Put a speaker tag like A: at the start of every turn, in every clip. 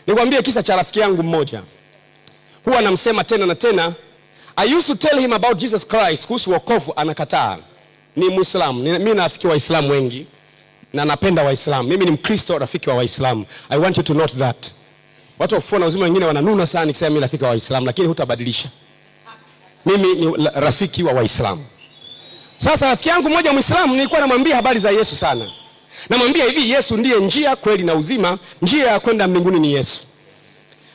A: Nikwambie kisa cha rafiki yangu mmoja. Huwa namsema tena na tena. I used to tell him about Jesus Christ, kuhusu wokovu, anakataa. Ni Muislamu. Mimi na rafiki wa Waislamu wengi na napenda Waislamu. Mimi ni Mkristo, rafiki wa Waislamu. I want you to note that. Watu wa Ufufuo na Uzima wengine wananuna sana nikisema mimi rafiki wa Waislamu, lakini hutabadilisha. Mimi ni rafiki wa Waislamu. Sasa rafiki yangu mmoja Muislamu nilikuwa namwambia habari za Yesu sana. Namwambia hivi, Yesu ndiye njia, kweli na uzima. Njia ya kwenda mbinguni ni Yesu.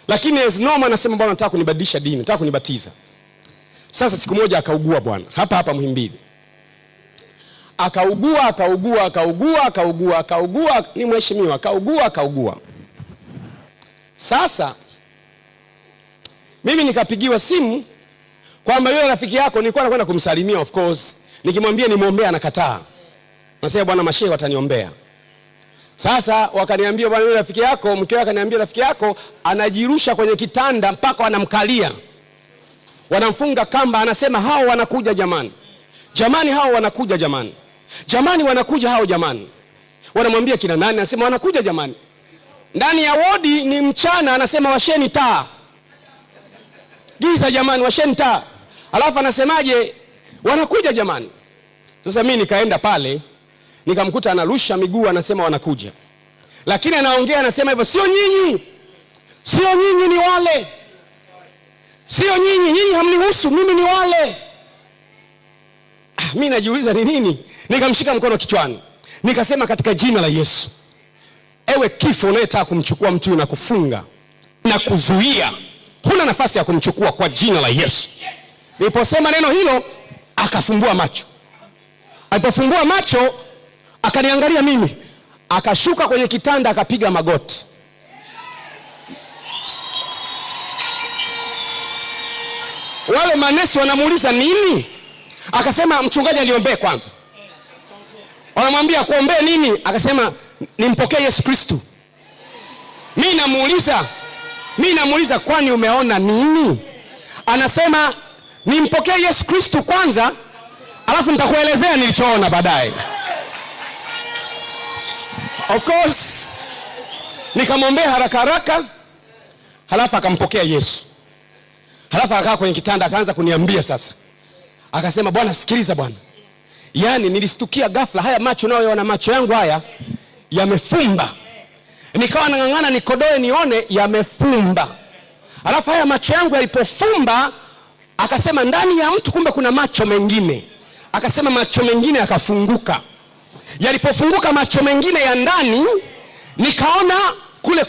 A: Lakini as normal anasema bwana nataka kunibadilisha dini, nataka kunibatiza. Sasa siku moja akaugua bwana, hapa Muhimbili. Akaugua, ni mheshimiwa, akaugua. Sasa mimi nikapigiwa simu kwamba yule rafiki yako nilikuwa nakwenda kumsalimia, of course. Nikimwambia nimwombea anakataa. Nasema bwana mashehe wataniombea. Sasa wakaniambia bwana yule rafiki yako, mkewe akaniambia rafiki yako anajirusha kwenye kitanda mpaka wanamkalia. Wanamfunga kamba, anasema hao wanakuja jamani. Jamani hao wanakuja jamani. Jamani wanakuja hao jamani. Wanamwambia kina nani? Anasema wanakuja jamani. Ndani ya wodi ni mchana, anasema washeni taa. Giza jamani, washeni taa. Alafu anasemaje? Wanakuja jamani. Sasa mimi nikaenda pale, nikamkuta anarusha miguu, anasema wanakuja. Lakini anaongea anasema hivyo, sio nyinyi. Sio nyinyi, ni wale. Sio nyinyi, nyinyi hamnihusu, mimi ni wale. Mimi najiuliza ni nini? Nikamshika mkono kichwani. Nikasema katika jina la Yesu, ewe kifo unayetaka kumchukua mtu na kufunga na kuzuia, huna nafasi ya kumchukua kwa jina la Yesu. Niliposema neno hilo, akafumbua macho. Alipofungua macho, akaniangalia mimi, akashuka kwenye kitanda, akapiga magoti. Wale manesi wanamuuliza nini? Akasema mchungaji aliombee kwanza. Wanamwambia kuombee nini? Akasema nimpokee Yesu Kristo. Mimi namuuliza kwani umeona nini? Anasema nimpokee Yesu Kristo kwanza, alafu nitakuelezea nilichoona baadaye. Of course nikamwombea haraka, halafu akampokea Yesu. Halafu akakaa kwenye kitanda, akaanza kuniambia sasa. Akasema bwana sikiliza bwana, yani nilistukia ghafla, haya macho nayoona, macho yangu haya yamefumba. Nikawa nang'ang'ana nikodoe nione, yamefumba. Halafu haya macho yangu yalipofumba, akasema ndani ya mtu kumbe kuna macho mengine. Akasema macho mengine yakafunguka. Yalipofunguka macho mengine ya ndani, nikaona kule